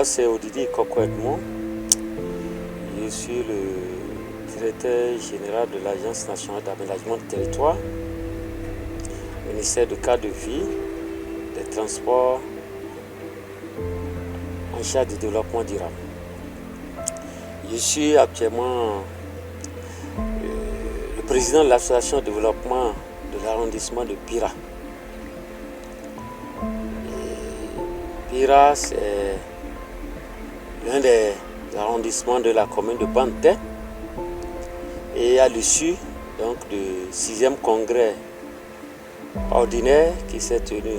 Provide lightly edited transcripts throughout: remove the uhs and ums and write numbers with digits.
Moi, c'est Odidi Koko Edmond. Je suis le directeur général de l'Agence nationale d'aménagement du territoire, ministère du cadre de vie, des transports, en charge du développement durable. Je suis actuellement le président de l'association de développement de l'arrondissement de Bira. Bira, c'est l'un des arrondissements de la commune de Banté. Et à l'issue donc du 6e congrès ordinaire qui s'est tenu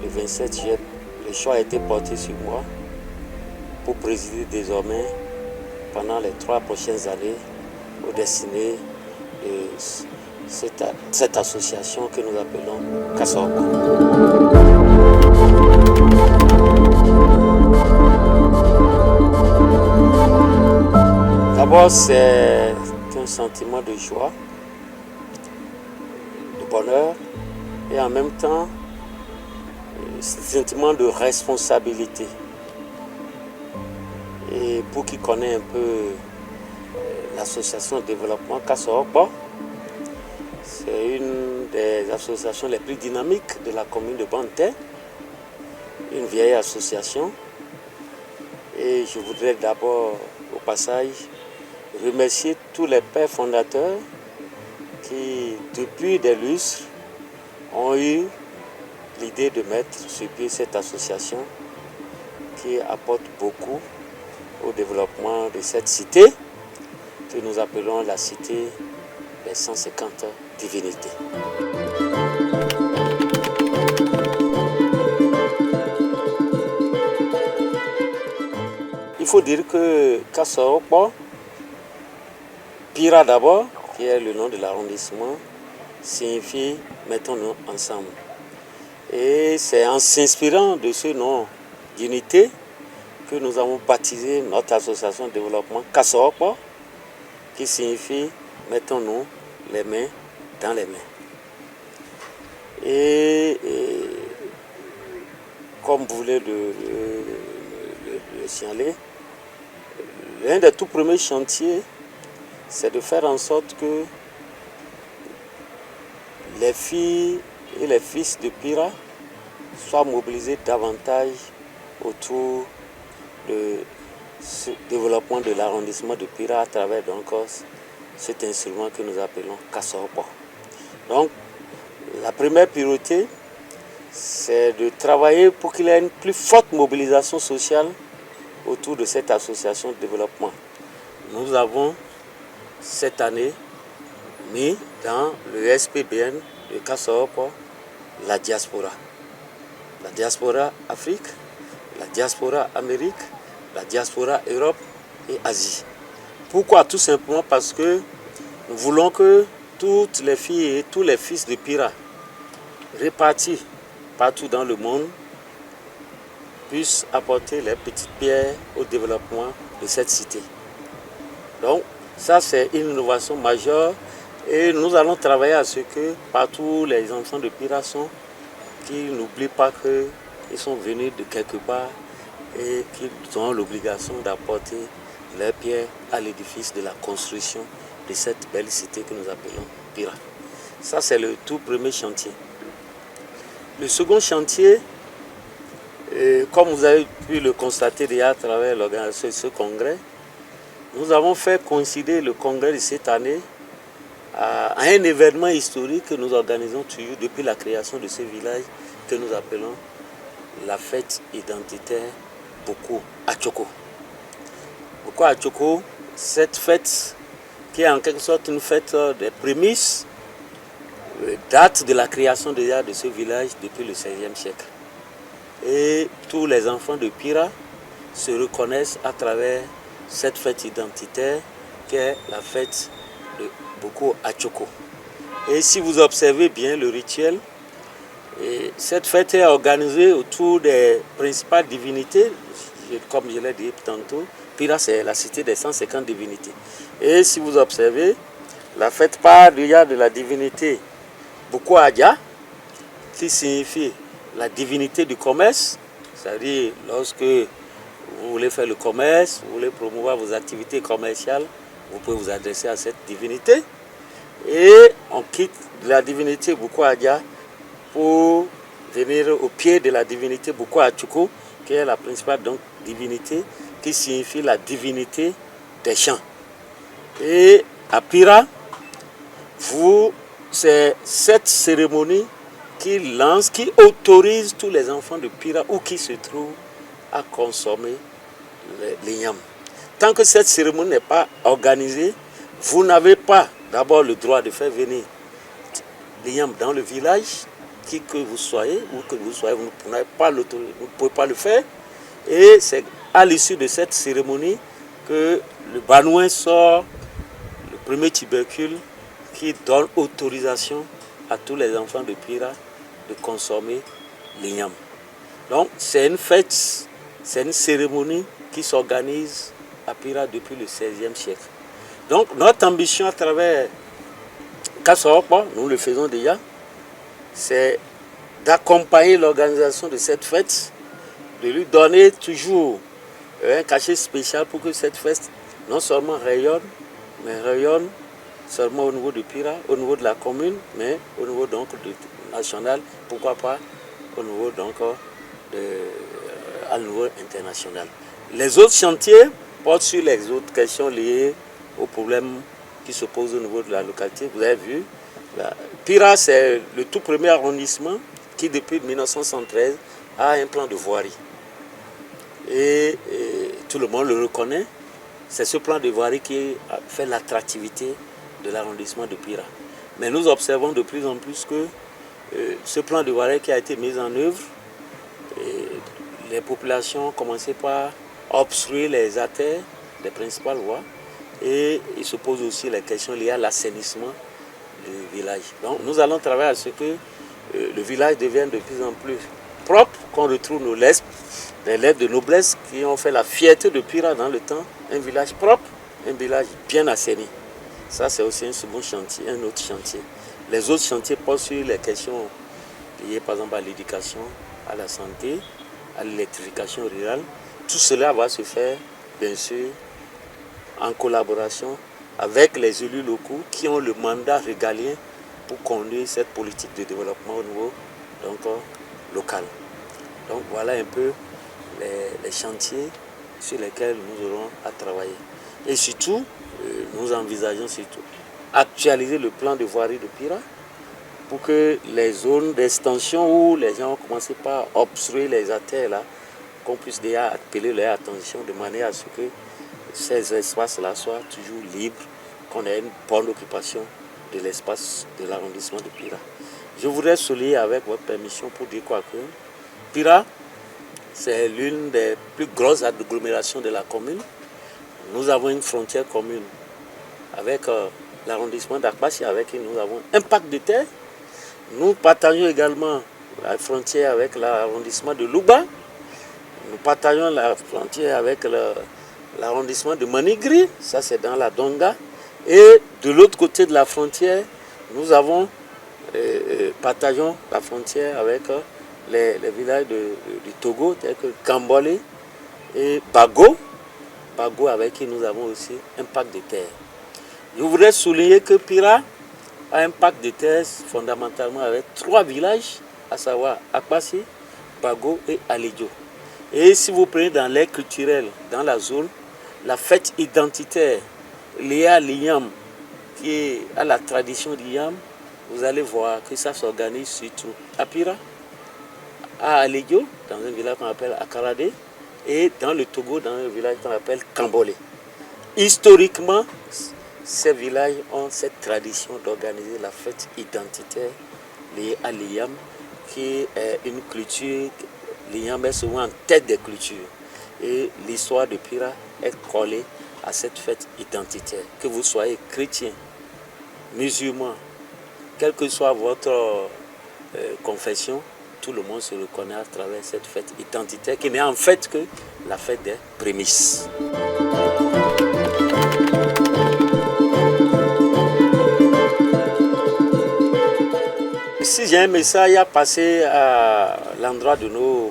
le 27 juillet, le choix a été porté sur moi pour présider désormais pendant les 3 prochaines années au destiné de cette association que nous appelons Kassaoko. D'abord, c'est un sentiment de joie, de bonheur et en même temps, c'est un sentiment de responsabilité. Et pour qui connaît un peu l'association de développement Kassaoko, c'est une des associations les plus dynamiques de la commune de Banté, une vieille association. Et je voudrais d'abord, au passage, remercier tous les pères fondateurs qui, depuis des lustres, ont eu l'idée de mettre sur pied cette association qui apporte beaucoup au développement de cette cité que nous appelons la cité des 150 divinités. Il faut dire que Kassaoko, Bira d'abord, qui est le nom de l'arrondissement, signifie « mettons-nous ensemble ». Et c'est en s'inspirant de ce nom d'unité que nous avons baptisé notre association de développement Kassaoko, qui signifie « mettons-nous les mains dans les mains ». Et comme vous voulez le signaler, l'un des tout premiers chantiers, c'est de faire en sorte que les filles et les fils de Bira soient mobilisés davantage autour de ce développement de l'arrondissement de Bira à travers donc cet instrument que nous appelons Kassaoko. Donc, la première priorité, c'est de travailler pour qu'il y ait une plus forte mobilisation sociale autour de cette association de développement. Nous avons cette année mis dans le SPBN de Kassaoko la diaspora. La diaspora Afrique, la diaspora Amérique, la diaspora Europe et Asie. Pourquoi? Tout simplement parce que nous voulons que toutes les filles et tous les fils de Bira répartis partout dans le monde puissent apporter les petites pierres au développement de cette cité. Donc, ça c'est une innovation majeure et nous allons travailler à ce que partout les enfants de Bira sont, qu'ils n'oublient pas qu'ils sont venus de quelque part et qu'ils ont l'obligation d'apporter leurs pierres à l'édifice de la construction de cette belle cité que nous appelons Bira. Ça c'est le tout premier chantier. Le second chantier, comme vous avez pu le constater déjà à travers l'organisation de ce congrès, nous avons fait coïncider le congrès de cette année à un événement historique que nous organisons toujours depuis la création de ce village que nous appelons la fête identitaire Boko Achoko. Boko Achoko, cette fête qui est en quelque sorte une fête des prémices, date de la création déjà de ce village depuis le XVIe siècle. Et tous les enfants de Bira se reconnaissent à travers cette fête identitaire qui est la fête de Boko Achoko. Et si vous observez bien le rituel, cette fête est organisée autour des principales divinités, comme je l'ai dit tantôt. Bira, c'est la cité des 150 divinités. Et si vous observez, la fête part déjà de la divinité Boko Adja, qui signifie la divinité du commerce, c'est-à-dire lorsque vous voulez faire le commerce, vous voulez promouvoir vos activités commerciales, vous pouvez vous adresser à cette divinité. Et on quitte la divinité Bukwa-Adia pour venir au pied de la divinité Bukwa-Achuku, qui est la principale donc, divinité, qui signifie la divinité des champs. Et à Pira, c'est cette cérémonie qui lance, qui autorise tous les enfants de Pira ou qui se trouvent à consommer l'igname. Tant que cette cérémonie n'est pas organisée, vous n'avez pas d'abord le droit de faire venir l'igname dans le village, qui que vous soyez, ou que vous soyez, vous n'avez pas l'autorité, vous ne pouvez pas le faire. Et c'est à l'issue de cette cérémonie que le Banouin sort le premier tubercule qui donne autorisation à tous les enfants de Pira de consommer l'igname. Donc c'est une fête, c'est une cérémonie qui s'organise à Pira depuis le XVIe siècle. Donc notre ambition à travers Kassaopa, nous le faisons déjà, c'est d'accompagner l'organisation de cette fête, de lui donner toujours un cachet spécial pour que cette fête non seulement rayonne, mais rayonne seulement au niveau de Pira, au niveau de la commune, mais au niveau donc national, pourquoi pas au niveau donc à niveau international. Les autres chantiers portent sur les autres questions liées aux problèmes qui se posent au niveau de la localité. Vous avez vu, Pira, c'est le tout premier arrondissement qui, depuis 1973, a un plan de voirie. Et tout le monde le reconnaît. C'est ce plan de voirie qui a fait l'attractivité de l'arrondissement de Pira. Mais nous observons de plus en plus que ce plan de voirie qui a été mis en œuvre, les populations ont commencé par obstruer les artères des principales voies et il se pose aussi les questions liées à l'assainissement du village. Donc nous allons travailler à ce que le village devienne de plus en plus propre, qu'on retrouve nos lettres, les lettres de noblesse qui ont fait la fierté de Pira dans le temps, un village propre, un village bien assaini. Ça c'est aussi un second chantier, un autre chantier. Les autres chantiers portent sur les questions liées par exemple à l'éducation, à la santé, à l'électrification rurale. Tout cela va se faire, bien sûr, en collaboration avec les élus locaux qui ont le mandat régalien pour conduire cette politique de développement au niveau donc, local. Donc voilà un peu les chantiers sur lesquels nous aurons à travailler. Et surtout, nous envisageons surtout actualiser le plan de voirie de Pira pour que les zones d'extension où les gens ont commencé par obstruer les artères là, qu'on puisse déjà appeler leur attention de manière à ce que ces espaces-là soient toujours libres, qu'on ait une bonne occupation de l'espace de l'arrondissement de Pira. Je voudrais souligner avec votre permission pour dire quoi que Pira, c'est l'une des plus grosses agglomérations de la commune. Nous avons une frontière commune avec l'arrondissement d'Akbashi, avec qui nous avons un pacte de terre. Nous partageons également la frontière avec l'arrondissement de Louba. Nous partageons la frontière avec l'arrondissement de Manigri, ça c'est dans la Donga. Et de l'autre côté de la frontière, nous partageons la frontière avec les villages du Togo, tels que Kambole et Bago. Bago avec qui nous avons aussi un pacte de terre. Je voudrais souligner que Pira a un pacte de terre fondamentalement avec 3 villages, à savoir Akbassi, Bago et Alidjo. Et si vous prenez dans l'air culturel, dans la zone, la fête identitaire liée à l'Ignam, qui est à la tradition d'Ignam, vous allez voir que ça s'organise surtout à Pira, à Alidjo, dans un village qu'on appelle Akarade, et dans le Togo, dans un village qu'on appelle Kambole. Historiquement, ces villages ont cette tradition d'organiser la fête identitaire liée à l'Ignam, qui est une culture. L'Ignam est souvent en tête des cultures. Et l'histoire de Pira est collée à cette fête identitaire. Que vous soyez chrétien, musulman, quelle que soit votre confession, tout le monde se reconnaît à travers cette fête identitaire qui n'est en fait que la fête des prémices. Si j'ai un message à passer à l'endroit de nos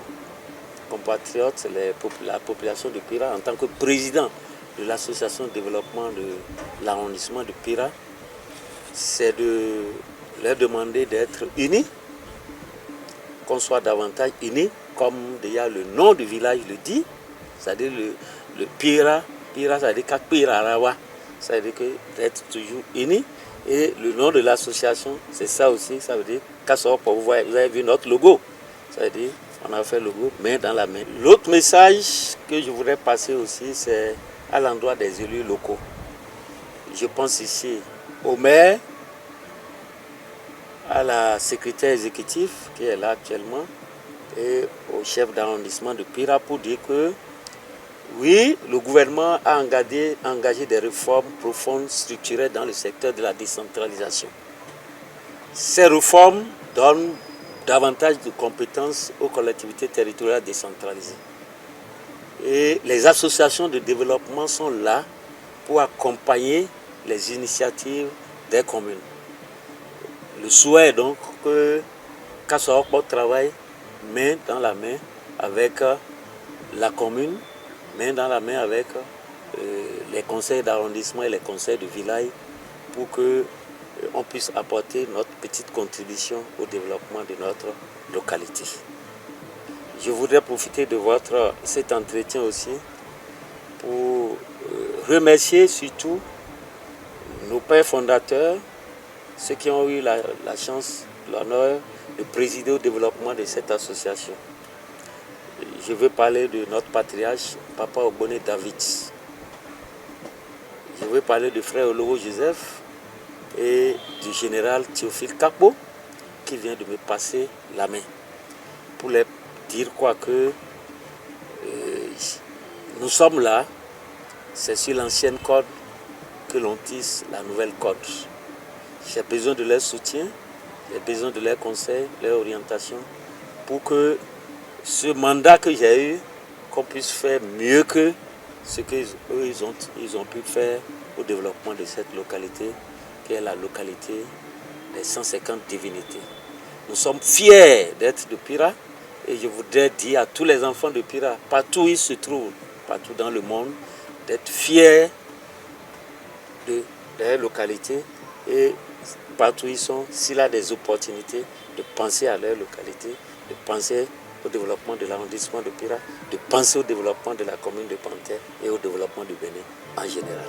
compatriotes, la population de Pira, en tant que président de l'association de développement de l'arrondissement de Pira, c'est de leur demander d'être unis, qu'on soit davantage unis, comme déjà le nom du village le dit, c'est-à-dire le Pira, Pira, ça veut dire Kakpirarawa, ça veut dire d'être toujours unis. Et le nom de l'association, c'est ça aussi, ça veut dire Kassopo, vous avez vu notre logo, ça veut dire on a fait le logo main dans la main. L'autre message que je voudrais passer aussi, c'est à l'endroit des élus locaux. Je pense ici au maire, à la secrétaire exécutive qui est là actuellement et au chef d'arrondissement de Pira pour dire que oui, le gouvernement a engagé des réformes profondes, structurelles dans le secteur de la décentralisation. Ces réformes donnent davantage de compétences aux collectivités territoriales décentralisées. Et les associations de développement sont là pour accompagner les initiatives des communes. Le souhait est donc que Kassopo travaille main dans la main avec la commune, main dans la main avec les conseils d'arrondissement et les conseils de village pour qu'on puisse apporter notre petite contribution au développement de notre localité. Je voudrais profiter de cet entretien aussi pour remercier surtout nos pères fondateurs, ceux qui ont eu la chance, l'honneur de présider au développement de cette association. Je veux parler de notre patriarche, Papa Ogbone David. Je veux parler de frère Olowo Joseph et du général Théophile Kakpo qui vient de me passer la main pour leur dire quoi que nous sommes là, c'est sur l'ancienne corde que l'on tisse la nouvelle corde. J'ai besoin de leur soutien, j'ai besoin de leurs conseils, leur orientation pour que ce mandat que j'ai eu, qu'on puisse faire mieux que ce qu'eux ils ont pu faire au développement de cette localité, qui est la localité des 150 divinités. Nous sommes fiers d'être de Pira et je voudrais dire à tous les enfants de Pira, partout où ils se trouvent, partout dans le monde, d'être fiers de leur localité et partout où ils sont, s'il y a des opportunités, de penser à leur localité, de penser au développement de l'arrondissement de Pira, de penser au développement de la commune de Panthère et au développement du Bénin en général.